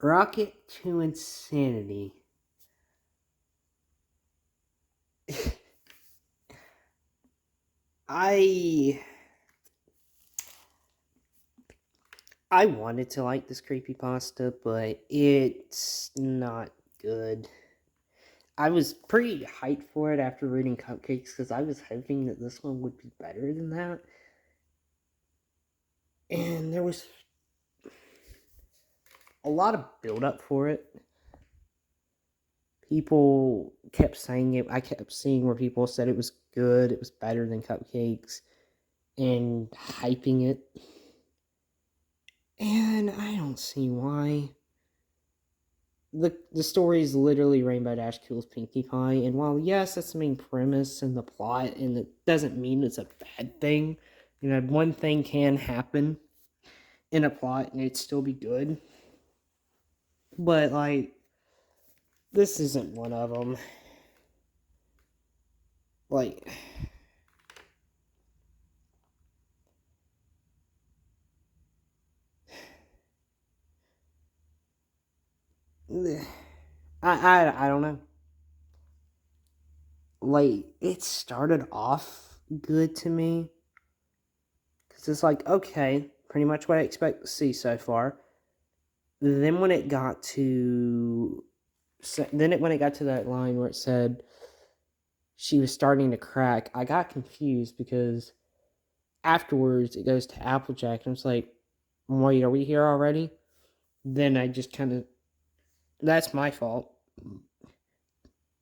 Rocket to Insanity. I I wanted to like this creepypasta, but it's not good. I was pretty hyped for it after reading Cupcakes because I was hoping that this one would be better than that. And there was a lot of build up for it. People kept saying it. I kept seeing where people said it was good, it was better than Cupcakes, and hyping it. And I don't see why. The story is literally Rainbow Dash kills Pinkie Pie, and while yes, that's the main premise and the plot, and it doesn't mean it's a bad thing. You know, one thing can happen in a plot and it'd still be good. But like, this isn't one of them. Like, I don't know. Like, it started off good to me because it's like, okay, pretty much what I expect to see so far. Then when it got to when it got to that line where it said she was starting to crack, I got confused because afterwards it goes to Applejack, and I was like, wait, are we here already? Then I just kind of, that's my fault.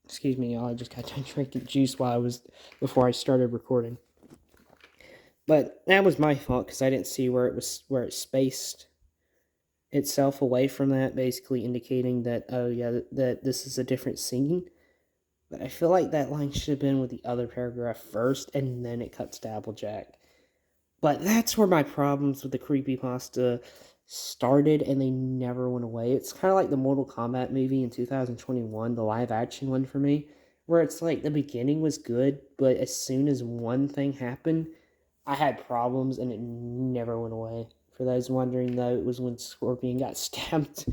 Excuse me, y'all. I just got done drinking juice before I started recording. But that was my fault because I didn't see where it spaced itself away from that, basically indicating that, oh yeah, that this is a different scene. But I feel like that line should have been with the other paragraph first, and then it cuts to Applejack. But that's where my problems with the creepypasta started, and they never went away. It's kind of like the Mortal Kombat movie in 2021, the live action one for me, where it's like the beginning was good, but as soon as one thing happened, I had problems, and it never went away. For those wondering, though, it was when Scorpion got stabbed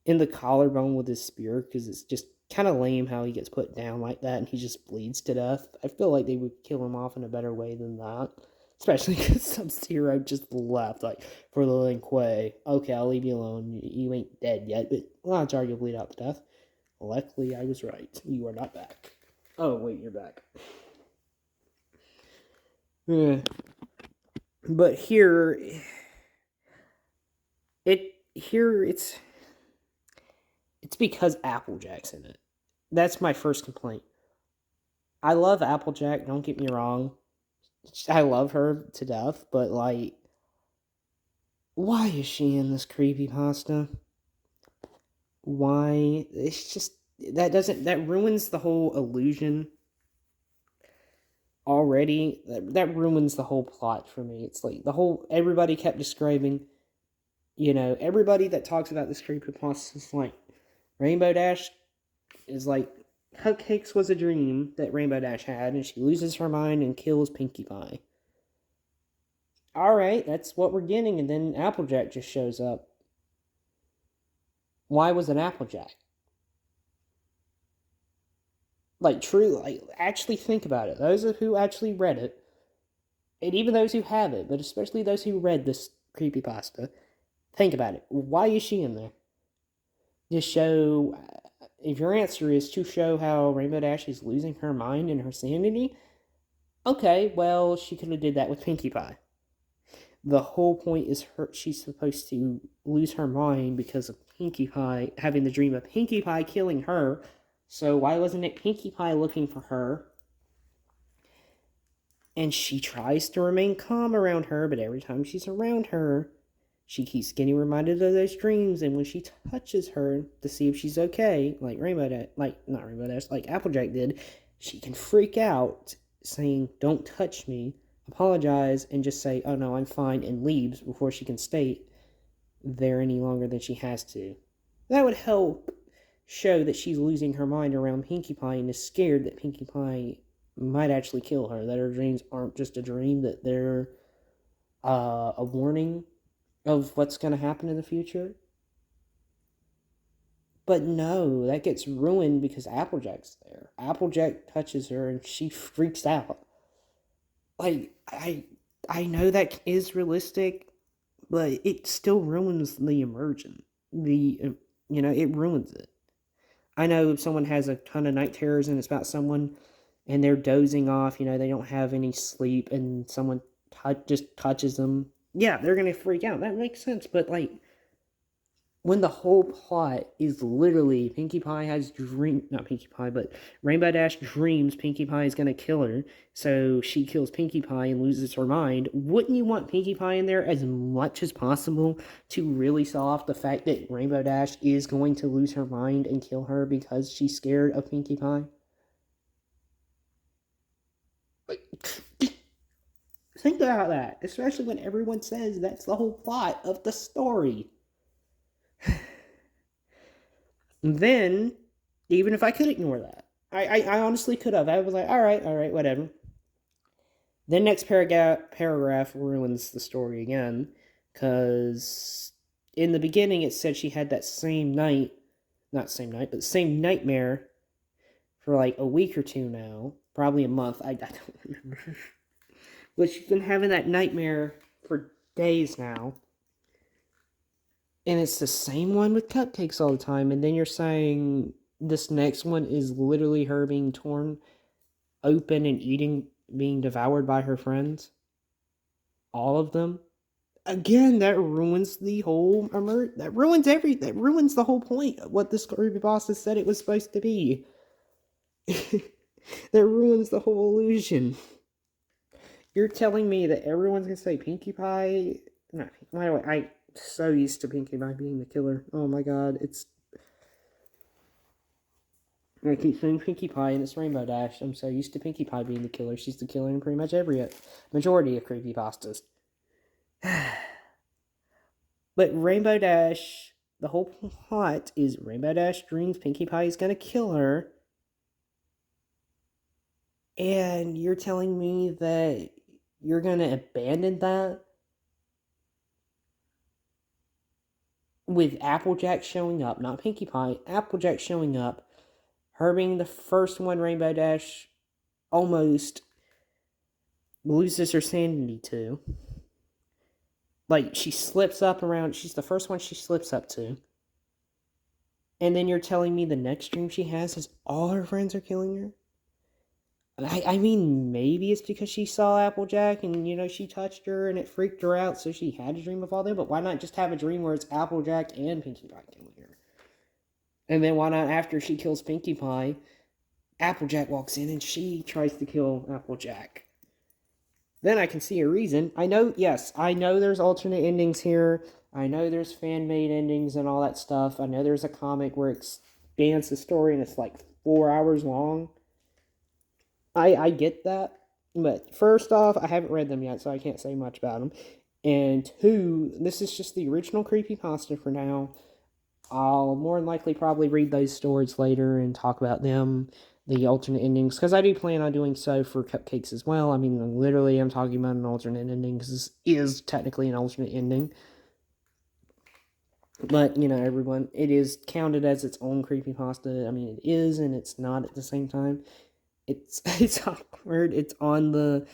in the collarbone with his spear, because it's just kind of lame how he gets put down like that and he just bleeds to death. I feel like they would kill him off in a better way than that. Especially because Sub-Zero just left, like, for the Lin Kuei. Okay, I'll leave you alone. You ain't dead yet, but odds are you'll bleed out to death. Luckily, I was right. You are not back. Oh, wait, you're back. Yeah. But it's because Applejack's in it. That's my first complaint. I love Applejack, don't get me wrong. I love her to death, but like, why is she in this creepypasta? Why? It's just that ruins the whole illusion already. That ruins the whole plot for me. It's like everybody kept describing, everybody that talks about this creepypasta is like Rainbow Dash is like Cupcakes was a dream that Rainbow Dash had, and she loses her mind and kills Pinkie Pie. Alright, that's what we're getting, and then Applejack just shows up. Why was it Applejack? Like, true, like, actually think about it. Those who actually read it, and even those who have it, but especially those who read this creepypasta, think about it. Why is she in there? To show, if your answer is to show how Rainbow Dash is losing her mind and her sanity, okay, well, she could have did that with Pinkie Pie. The whole point is she's supposed to lose her mind because of Pinkie Pie having the dream of Pinkie Pie killing her. So why wasn't it Pinkie Pie looking for her? And she tries to remain calm around her, but every time she's around her, she keeps getting reminded of those dreams. And when she touches her to see if she's okay, like not Rainbow Dash, like Applejack did, she can freak out, saying, "Don't touch me." Apologize and just say, "Oh no, I'm fine," and leaves before she can stay there any longer than she has to. That would help show that she's losing her mind around Pinkie Pie and is scared that Pinkie Pie might actually kill her, that her dreams aren't just a dream, that they're a warning of what's going to happen in the future. But no, that gets ruined because Applejack's there. Applejack touches her and she freaks out. Like, I know that is realistic, but it still ruins the immersion. It ruins it. I know if someone has a ton of night terrors and it's about someone and they're dozing off, they don't have any sleep, and someone just touches them, yeah, they're going to freak out. That makes sense. But, like, when the whole plot is literally Pinkie Pie has not Pinkie Pie, but Rainbow Dash dreams Pinkie Pie is going to kill her, so she kills Pinkie Pie and loses her mind, wouldn't you want Pinkie Pie in there as much as possible to really sell off the fact that Rainbow Dash is going to lose her mind and kill her because she's scared of Pinkie Pie? Think about that, especially when everyone says that's the whole plot of the story. Then, even if I could ignore that, I honestly could have. I was like, all right, whatever. Then next paragraph ruins the story again, because in the beginning it said she had that same nightmare for like a week or two now, probably a month. I don't remember. But she's been having that nightmare for days now. And it's the same one with cupcakes all the time. And then you're saying this next one is literally her being torn open and being devoured by her friends. All of them. Again, that ruins the whole that ruins the whole point of what this creepypasta said it was supposed to be. That ruins the whole illusion. You're telling me that everyone's gonna say Pinkie Pie? No, why do I'm so used to Pinkie Pie being the killer. Oh my god, I keep saying Pinkie Pie and it's Rainbow Dash. I'm so used to Pinkie Pie being the killer. She's the killer in pretty much every majority of creepypastas. But Rainbow Dash, the whole plot is Rainbow Dash dreams Pinkie Pie is gonna kill her. And you're telling me that you're gonna abandon that with Applejack showing up, not Pinkie Pie, Applejack showing up, her being the first one Rainbow Dash almost loses her sanity to. Like, she slips up around, she's the first one she slips up to. And then you're telling me the next dream she has is all her friends are killing her? I mean, maybe it's because she saw Applejack and, she touched her and it freaked her out, so she had a dream of all them. But why not just have a dream where it's Applejack and Pinkie Pie killing her? And then why not, after she kills Pinkie Pie, Applejack walks in and she tries to kill Applejack? Then I can see a reason. I know there's alternate endings here. I know there's fan-made endings and all that stuff. I know there's a comic where it expands the story and it's like 4 hours long. I get that, but first off, I haven't read them yet, so I can't say much about them. And two, this is just the original creepypasta for now. I'll more than likely probably read those stories later and talk about them, the alternate endings, because I do plan on doing so for Cupcakes as well. I mean, literally, I'm talking about an alternate ending, because this is technically an alternate ending. But, everyone, it is counted as its own creepypasta. I mean, it is, and it's not at the same time. It's awkward. It's on the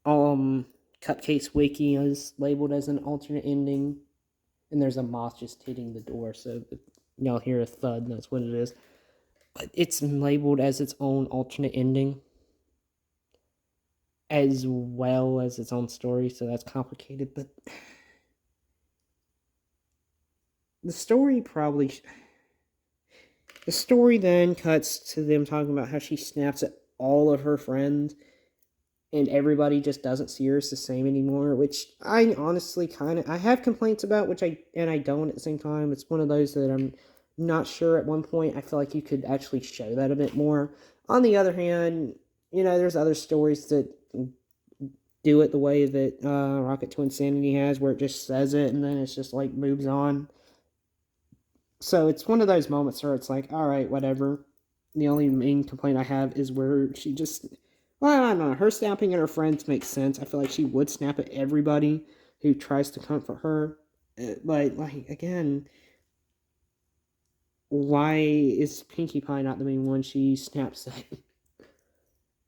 Cupcakes wiki is labeled as an alternate ending, and there's a moth just hitting the door, so y'all hear a thud, and that's what it is. But it's labeled as its own alternate ending, as well as its own story, so that's complicated. But the story The story then cuts to them talking about how she snaps at all of her friends and everybody just doesn't see her as the same anymore, which I honestly I have complaints about, and I don't at the same time. It's one of those that I'm not sure. At one point, I feel like you could actually show that a bit more. On the other hand, there's other stories that do it the way that Rocket to Insanity has, where it just says it and then it's just like moves on. So it's one of those moments where it's like, all right, whatever. The only main complaint I have is where she just, well, I don't know. Her snapping at her friends makes sense. I feel like she would snap at everybody who tries to comfort her. But, like, again, why is Pinkie Pie not the main one she snaps at?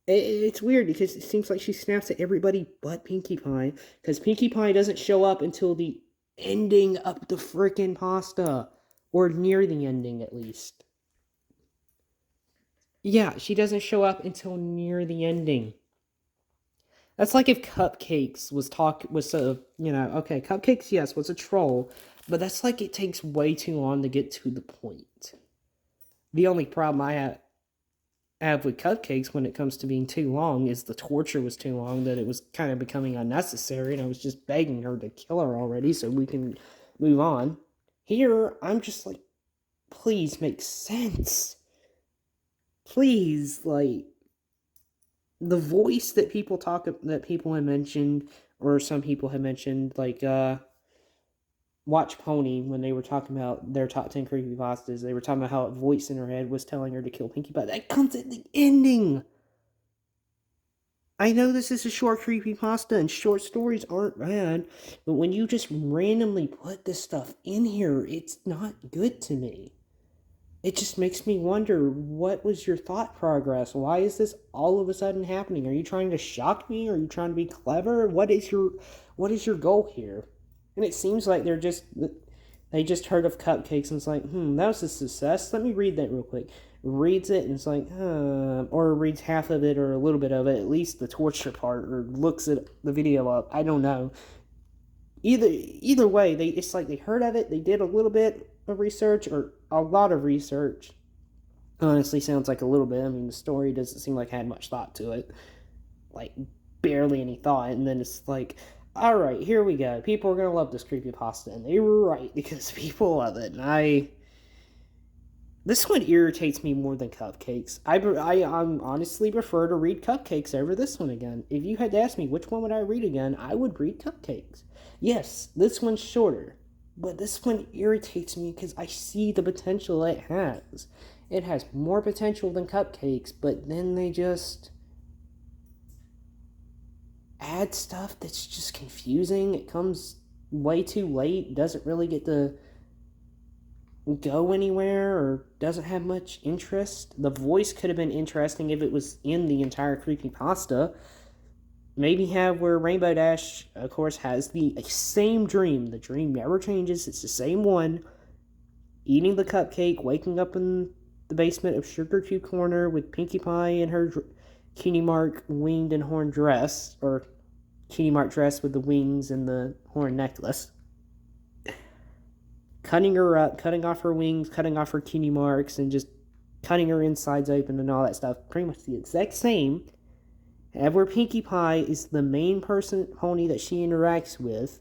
It's weird because it seems like she snaps at everybody but Pinkie Pie. Because Pinkie Pie doesn't show up until the ending of the frickin' pasta. Or near the ending, at least. Yeah, she doesn't show up until near the ending. That's like if Cupcakes okay, Cupcakes, yes, was a troll. But that's like it takes way too long to get to the point. The only problem I have with Cupcakes when it comes to being too long is the torture was too long, that it was kind of becoming unnecessary, and I was just begging her to kill her already so we can move on. Here, I'm just like, please make sense. Please, like, the voice that people have mentioned, or some people have mentioned, like, Watch Pony, when they were talking about their top 10 creepypastas, they were talking about how a voice in her head was telling her to kill Pinkie Pie. That comes at the ending! I know this is a short creepypasta, and short stories aren't bad, but when you just randomly put this stuff in here, it's not good to me. It just makes me wonder, what was your thought progress? Why is this all of a sudden happening? Are you trying to shock me? Are you trying to be clever? What is your goal here? And it seems like they just heard of Cupcakes and it's like, that was a success. Let me read that real quick. Reads it and it's like, or reads half of it or a little bit of it, at least the torture part, or looks at the video up. I don't know. Either way, it's like they heard of it, they did a little bit of research, or a lot of research. Honestly, sounds like a little bit. I mean, the story doesn't seem like it had much thought to it. Like, barely any thought. And then it's like, alright, here we go. People are going to love this creepypasta. And they were right, because people love it. And this one irritates me more than Cupcakes. I honestly prefer to read Cupcakes over this one again. If you had to ask me which one would I read again, I would read Cupcakes. Yes, this one's shorter, but this one irritates me because I see the potential it has. It has more potential than Cupcakes, but then they just add stuff that's just confusing. It comes way too late, doesn't really get to go anywhere, or doesn't have much interest. The voice could have been interesting if it was in the entire creepypasta. Maybe have where Rainbow Dash, of course, has the same dream. The dream never changes. It's the same one. Eating the cupcake, waking up in the basement of Sugar Cube Corner with Pinkie Pie in her Cutie Mark winged and horn dress, or Cutie Mark dress with the wings and the horn necklace. Cutting her up, cutting off her wings, cutting off her cutie marks, and just cutting her insides open and all that stuff. Pretty much the exact same. Where Pinkie Pie is the main pony that she interacts with.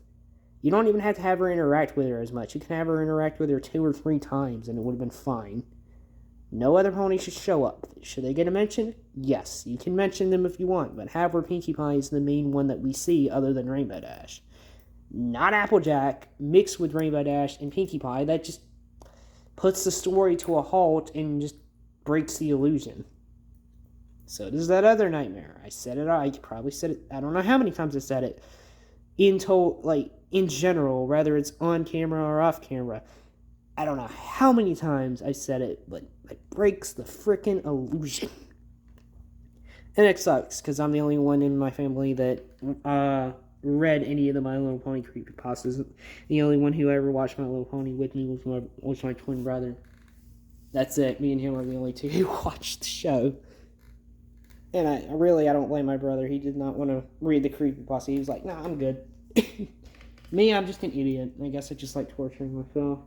You don't even have to have her interact with her as much. You can have her interact with her 2 or 3 times and it would have been fine. No other pony should show up. Should they get a mention? Yes, you can mention them if you want, but have where Pinkie Pie is the main one that we see other than Rainbow Dash. Not Applejack mixed with Rainbow Dash and Pinkie Pie. That just puts the story to a halt and just breaks the illusion. So does that other nightmare. I said it, I probably said it, I don't know how many times I said it. In general, whether it's on camera or off camera. I don't know how many times I said it, but it breaks the freaking illusion. And it sucks, because I'm the only one in my family that read any of the My Little Pony creepypastas. The only one who ever watched My Little Pony with me was my twin brother. That's it. Me and him are the only 2 who watched the show. And I don't blame my brother. He did not want to read the creepypasta. He was like, nah, I'm good. Me, I'm just an idiot. I guess I just like torturing myself.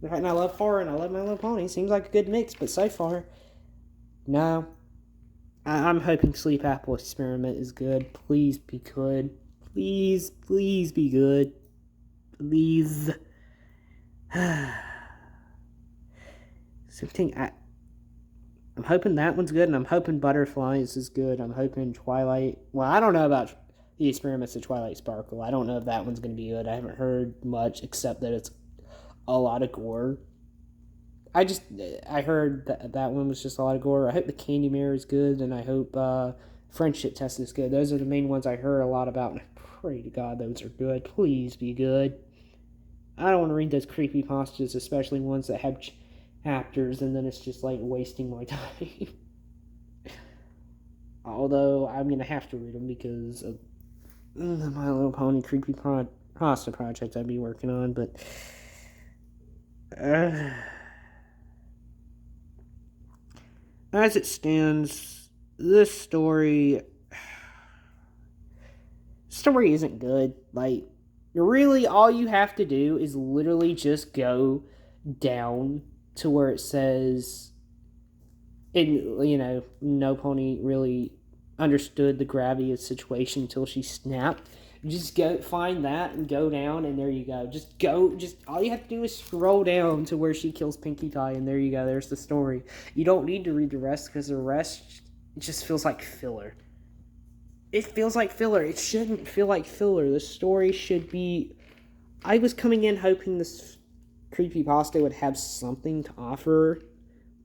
And I love horror and I love My Little Pony. Seems like a good mix, but so far, no. I'm hoping Sleep Apple Experiment is good. Please be good. Please be good. Please. Something I'm hoping that one's good, and I'm hoping Butterflies is good. I'm hoping Twilight. Well, I don't know about the Experiments of Twilight Sparkle. I don't know if that one's going to be good. I haven't heard much except that it's a lot of gore. I heard that one was just a lot of gore. I hope the Candy Mare is good, and I hope Friendship Test is good. Those are the main ones I heard a lot about, and I pray to God those are good. Please be good. I don't want to read those creepypastas, especially ones that have actors, and then it's just like wasting my time. Although I'm gonna have to read them because of the My Little Pony Creepypasta project I'd be working on, but uh, as it stands, this story isn't good. Like, really, all you have to do is literally just go down to where it says, and no pony really understood the gravity of the situation until she snapped. Just go find that and go down, and there you go. Just all you have to do is scroll down to where she kills Pinkie Pie, and there you go. There's the story. You don't need to read the rest because the rest just feels like filler. It feels like filler. It shouldn't feel like filler. The story should be. I was coming in hoping this creepypasta would have something to offer,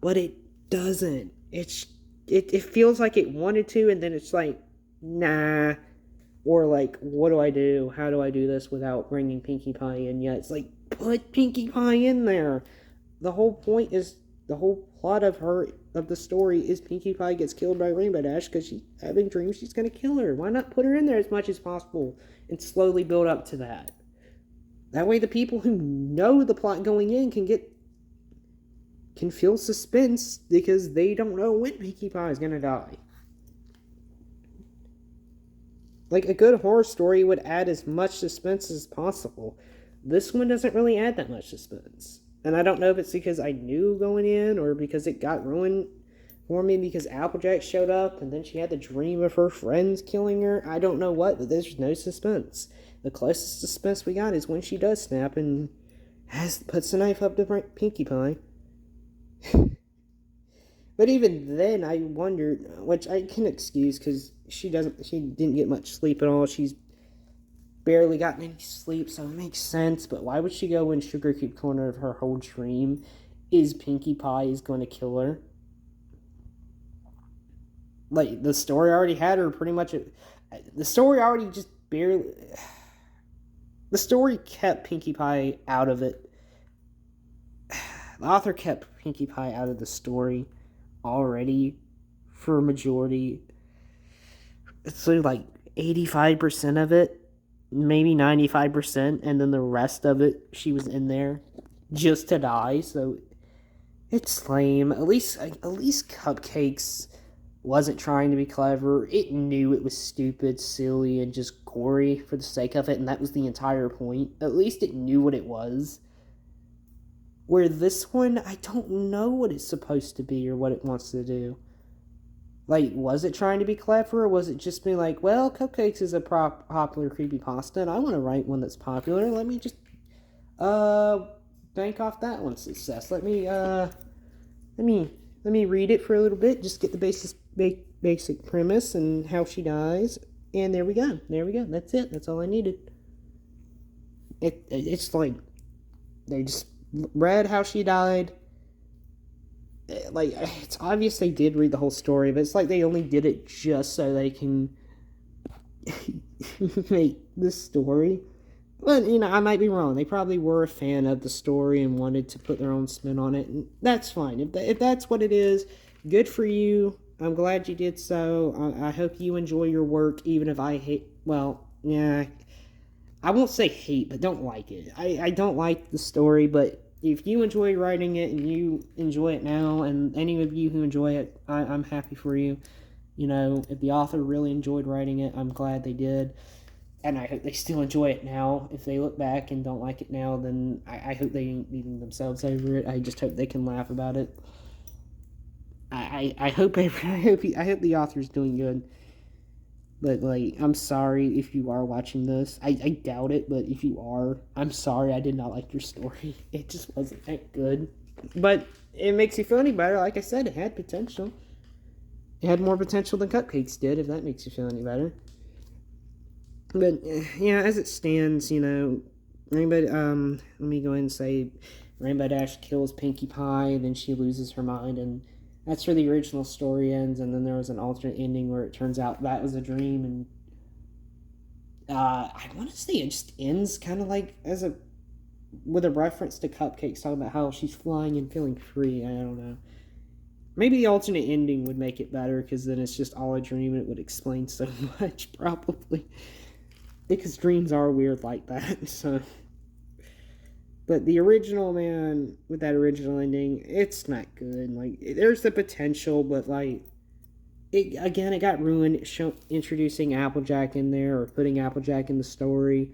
but it doesn't. It feels like it wanted to, and then it's like, nah. Or like, what do I do? How do I do this without bringing Pinkie Pie in yet? It's like, put Pinkie Pie in there. The whole plot of the story is Pinkie Pie gets killed by Rainbow Dash because she's having dreams she's gonna kill her. Why not put her in there as much as possible and slowly build up to that? That way the people who know the plot going in can feel suspense because they don't know when Pinkie Pie is gonna die. Like, a good horror story would add as much suspense as possible. This one doesn't really add that much suspense. And I don't know if it's because I knew going in or because it got ruined for me because Applejack showed up and then she had the dream of her friends killing her. I don't know what, but there's no suspense. The closest suspense we got is when she does snap and puts the knife up to Pinkie Pie. But even then, I wondered, which I can excuse because she didn't get much sleep at all. She's barely gotten any sleep, so it makes sense. But why would she go in Sugar Cube Corner if her whole dream is Pinkie Pie is going to kill her? Like, the story already had her pretty much. The story already just barely. The story kept Pinkie Pie out of it. The author kept Pinkie Pie out of the story already for a majority. It's like 85% of it, maybe 95%, and then the rest of it she was in there just to die. So it's lame. At least Cupcakes wasn't trying to be clever. It knew it was stupid, silly, and just gory for the sake of it, and that was the entire point. At least it knew what it was. Where this one, I don't know what it's supposed to be or what it wants to do. Like, was it trying to be clever, or was it just being like, well, Cupcakes is a popular creepypasta, and I want to write one that's popular. Let me just, bank off that one's success. Let me read it for a little bit, just get the basic premise and how she dies, and there we go. That's it. That's all I needed. It's like, they just read how she died. Like, it's obvious they did read the whole story, but it's like they only did it just so they can make this story. But, I might be wrong. They probably were a fan of the story and wanted to put their own spin on it, and that's fine. If that's what it is, good for you. I'm glad you did so. I hope you enjoy your work, even if I hate, well, yeah, I won't say hate, but don't like it. I don't like the story, but if you enjoy writing it and you enjoy it now, and any of you who enjoy it, I'm happy for you. If the author really enjoyed writing it, I'm glad they did. And I hope they still enjoy it now. If they look back and don't like it now, then I hope they ain't beating themselves over it. I just hope they can laugh about it. I hope the author's doing good. But, like, I'm sorry if you are watching this. I doubt it, but if you are, I'm sorry I did not like your story. It just wasn't that good. But it makes you feel any better. Like I said, it had potential. It had more potential than Cupcakes did, if that makes you feel any better. But, yeah, as it stands, Rainbow, let me go ahead and say Rainbow Dash kills Pinkie Pie, then she loses her mind, and that's where the original story ends, and then there was an alternate ending where it turns out that was a dream, and I want to say it just ends kind of like as a with a reference to cupcakes, talking about how she's flying and feeling free. I don't know. Maybe the alternate ending would make it better because then it's just all a dream and it would explain so much, probably. Because dreams are weird like that, so. But the original, man, with that original ending, it's not good. Like, there's the potential, but, like, it got ruined introducing Applejack in there or putting Applejack in the story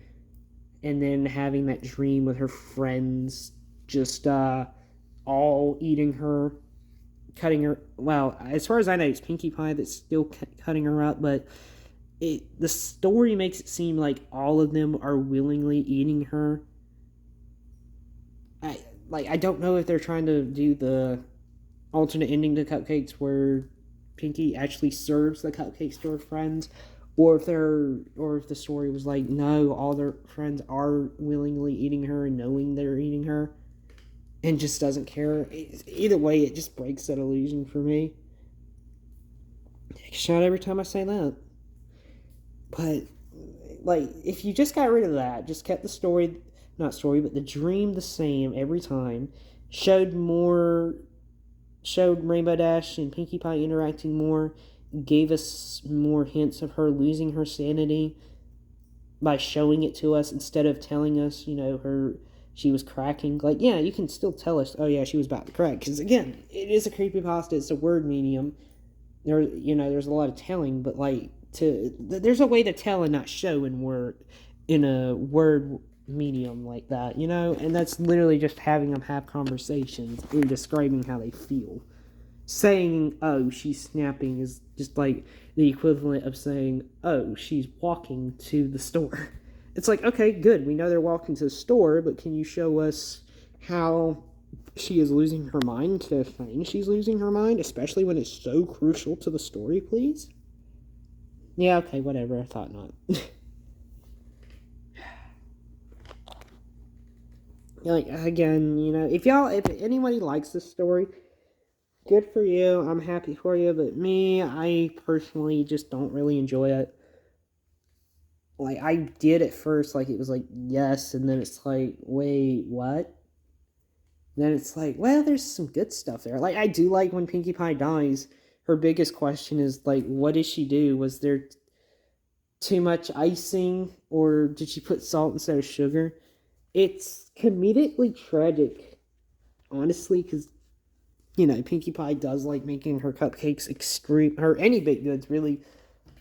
and then having that dream with her friends just all eating her, cutting her. Well, as far as I know, it's Pinkie Pie that's still cutting her up, but the story makes it seem like all of them are willingly eating her. I don't know if they're trying to do the alternate ending to Cupcakes where Pinkie actually serves the cupcakes to her friends, or if the story was like, no, all their friends are willingly eating her and knowing they're eating her and just doesn't care. Either way, it just breaks that illusion for me. Shot every time I say that. But like, if you just got rid of that, just kept the story, not story, but the dream the same every time, showed Rainbow Dash and Pinkie Pie interacting more, gave us more hints of her losing her sanity by showing it to us instead of telling us, she was cracking. Like, yeah, you can still tell us, oh yeah, she was about to crack. Because again, it is a creepypasta, it's a word medium. There's a lot of telling, but like, there's a way to tell and not show in a word medium like that, and that's literally just having them have conversations and describing how they feel. Saying, oh, she's snapping is just like the equivalent of saying, oh, she's walking to the store. It's like, okay, good, we know they're walking to the store, but can you show us how she is losing her mind to saying she's losing her mind, especially when it's so crucial to the story, please? Yeah, okay, whatever, I thought not. Like, again, if anybody likes this story, good for you. I'm happy for you. But me, I personally just don't really enjoy it. Like, I did at first, like, it was like, yes. And then it's like, wait, what? And then it's like, well, there's some good stuff there. Like, I do like when Pinkie Pie dies. Her biggest question is, like, what did she do? Was there too much icing? Or did she put salt instead of sugar? It's comedically tragic, honestly, because Pinkie Pie does like making her cupcakes any baked goods really,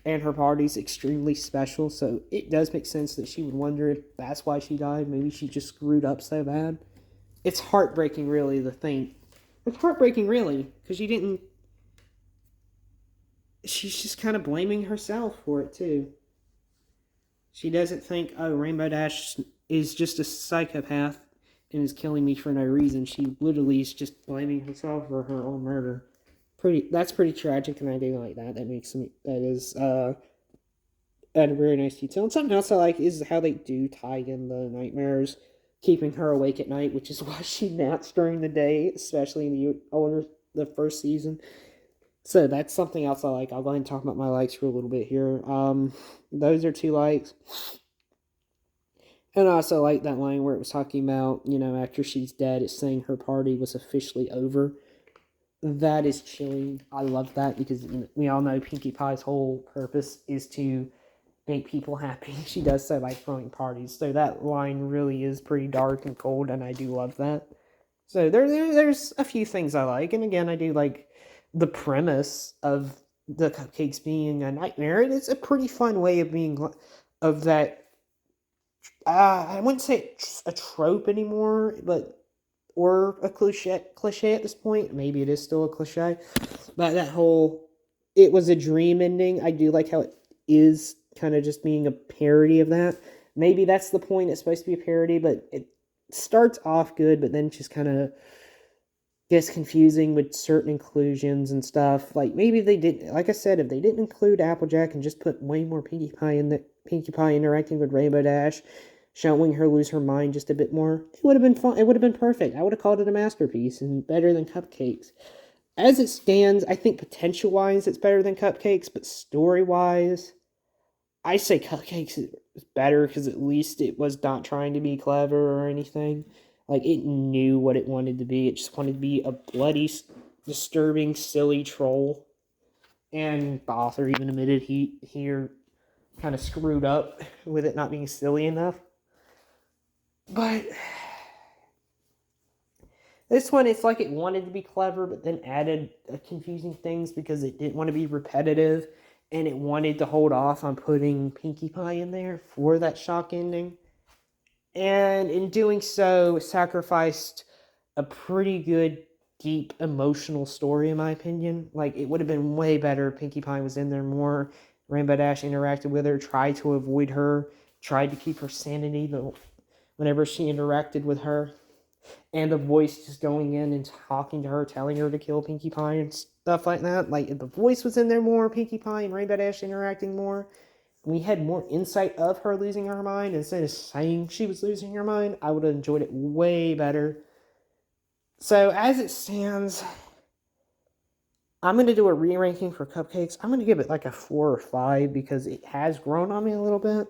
and her parties extremely special. So it does make sense that she would wonder if that's why she died. Maybe she just screwed up so bad. It's heartbreaking, really, to think. It's heartbreaking, really, because she didn't. She's just kind of blaming herself for it too. She doesn't think, oh, Rainbow Dash is just a psychopath and is killing me for no reason. She literally is just blaming herself for her own murder. That's pretty tragic, and I do like that. That is a very nice detail. And something else I like is how they do tie in the nightmares, keeping her awake at night, which is why she naps during the day, especially in the first season. So that's something else I like. I'll go ahead and talk about my likes for a little bit here. Those are 2 likes. And I also like that line where it was talking about, after she's dead, it's saying her party was officially over. That is chilling. I love that because we all know Pinkie Pie's whole purpose is to make people happy. She does so by throwing parties. So that line really is pretty dark and cold, and I do love that. So there's a few things I like. And again, I do like the premise of the cupcakes being a nightmare. And it's a pretty fun way of that. I wouldn't say a trope anymore, or a cliche at this point. Maybe it is still a cliche. But that whole, it was a dream ending, I do like how it is kind of just being a parody of that. Maybe that's the point, it's supposed to be a parody, but it starts off good, but then just kind of gets confusing with certain inclusions and stuff. Like, maybe they didn't, like I said, if they didn't include Applejack and just put way more Pinkie Pie interacting with Rainbow Dash, showing her lose her mind just a bit more, it would have been fun. It would have been perfect. I would have called it a masterpiece and better than Cupcakes. As it stands, I think potential-wise it's better than Cupcakes, but story-wise, I say Cupcakes is better because at least it was not trying to be clever or anything. Like, it knew what it wanted to be. It just wanted to be a bloody, disturbing, silly troll. And the author even admitted he here kind of screwed up with it not being silly enough. But this one, it's like it wanted to be clever, but then added confusing things because it didn't want to be repetitive, and it wanted to hold off on putting Pinkie Pie in there for that shock ending. And in doing so, it sacrificed a pretty good, deep, emotional story, in my opinion. Like, it would have been way better if Pinkie Pie was in there more. Rainbow Dash interacted with her, tried to avoid her, tried to keep her sanity whenever she interacted with her. And the voice just going in and talking to her, telling her to kill Pinkie Pie and stuff like that. Like, if the voice was in there more, Pinkie Pie and Rainbow Dash interacting more, we had more insight of her losing her mind instead of saying she was losing her mind, I would have enjoyed it way better. So, as it stands, I'm going to do a re-ranking for Cupcakes. I'm going to give it like a 4 or 5 because it has grown on me a little bit.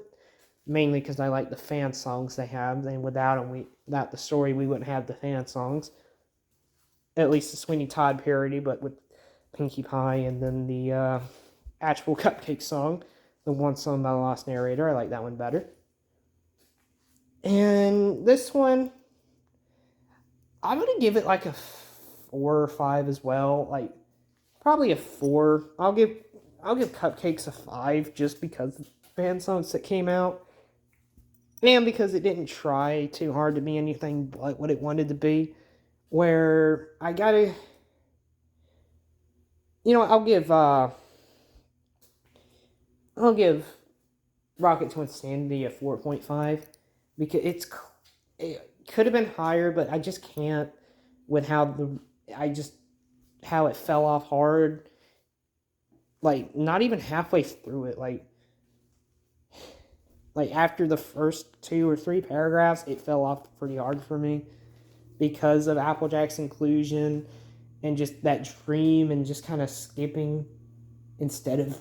Mainly because I like the fan songs they have, and without them, without the story, we wouldn't have the fan songs. At least the Sweeney Todd parody, but with Pinkie Pie, and then the actual Cupcake song, the one song by the Lost Narrator. I like that one better. And this one, I'm gonna give it like a 4 or 5 as well. Like, probably a 4. I'll give Cupcakes a 5 just because of the fan songs that came out. And because it didn't try too hard to be anything but what it wanted to be. Where I gotta, I'll give Rocket to Insanity a 4.5 because it could have been higher, but I just can't with how it fell off hard. Like, not even halfway through it, like after the first 2 or 3 paragraphs, it fell off pretty hard for me because of Applejack's inclusion and just that dream and just kind of skipping instead of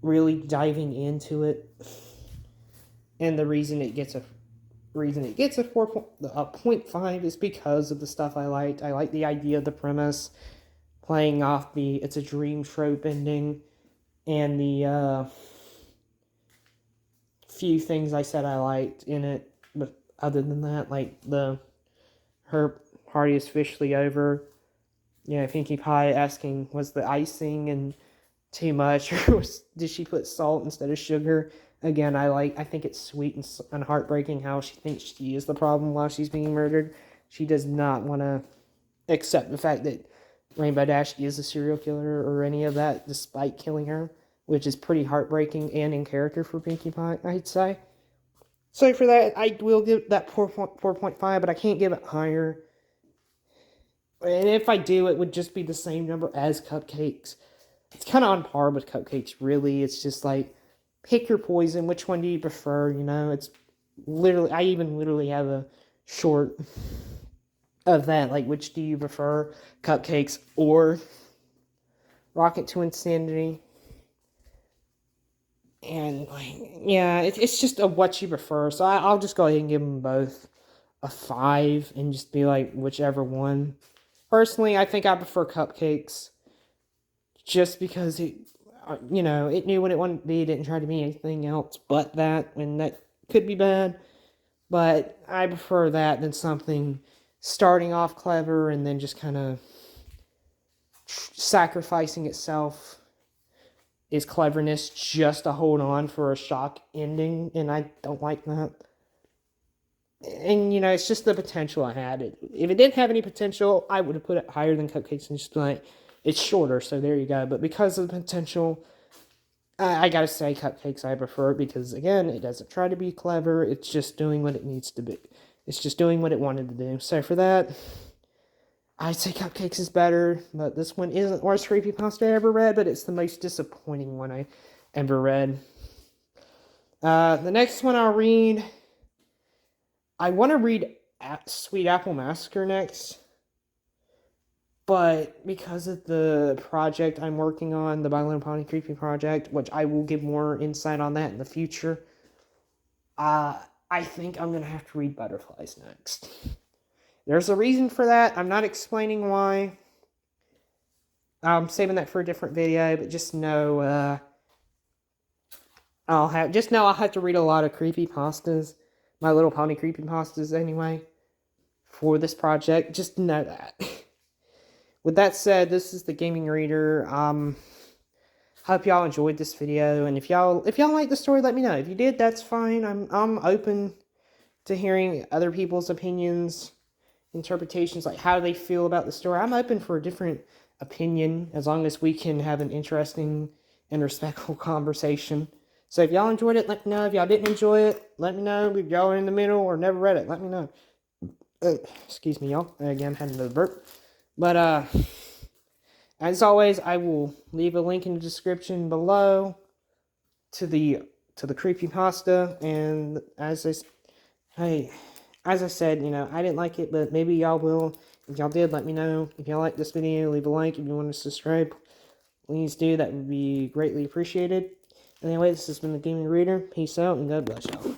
really diving into it. And the reason it gets a 0.5 is because of the stuff I liked. I like the idea of the premise, playing off the it's a dream trope ending, and the few things I said I liked in it. But other than that, like her party is officially over. Pinkie Pie asking, was the icing and too much, or did she put salt instead of sugar? Again, I think it's sweet and heartbreaking how she thinks she is the problem while she's being murdered. She does not want to accept the fact that Rainbow Dash is a serial killer or any of that, despite killing her, which is pretty heartbreaking and in character for Pinkie Pie, I'd say. So for that, I will give that 4.5, but I can't give it higher. And if I do, it would just be the same number as Cupcakes. It's kind of on par with Cupcakes, really. It's just like, pick your poison. Which one do you prefer? It's literally, I even literally have a short of that. Like, which do you prefer? Cupcakes or Rocket to Insanity? And, yeah, it's just a what you prefer. So I'll just go ahead and give them both a 5 and just be like, whichever one. Personally, I think I prefer Cupcakes just because it knew what it wanted to be. It didn't try to be anything else but that, and that could be bad. But I prefer that than something starting off clever and then just kind of sacrificing itself is cleverness just to hold on for a shock ending, and I don't like that. And, it's just the potential I had. If it didn't have any potential, I would have put it higher than Cupcakes and just be like, it's shorter, so there you go. But because of the potential, I gotta say Cupcakes I prefer because, again, it doesn't try to be clever. It's just doing what it needs to be. It's just doing what it wanted to do. So for that, I'd say Cupcakes is better, but this one isn't the worst creepypasta I ever read, but it's the most disappointing one I ever read. The next one I'll read, I want to read Sweet Apple Massacre next, But because of the project I'm working on, the My Little Pony Creepy project, which I will give more insight on that in the future, I think I'm going to have to read Butterflies next. There's a reason for that. I'm not explaining why. I'm saving that for a different video, but just know, I'll have to read a lot of creepypastas, My Little Pony creepypastas anyway, for this project. Just know that. With that said, this is the Gaming Reader. Hope y'all enjoyed this video, and if y'all like the story, let me know. If you did, that's fine. I'm open to hearing other people's opinions, interpretations, like how they feel about the story. I'm open for a different opinion as long as we can have an interesting and respectful conversation. So if y'all enjoyed it, let me know. If y'all didn't enjoy it, let me know. If y'all are in the middle or never read it, let me know. Excuse me, y'all. Again, had another burp. But as always, I will leave a link in the description below to the creepypasta. And as I said, you know, I didn't like it, but maybe y'all will. If y'all did, let me know. If y'all like this video, leave a like. If you want to subscribe, please do. That would be greatly appreciated. Anyway, this has been the Gaming Reader. Peace out, and God bless y'all.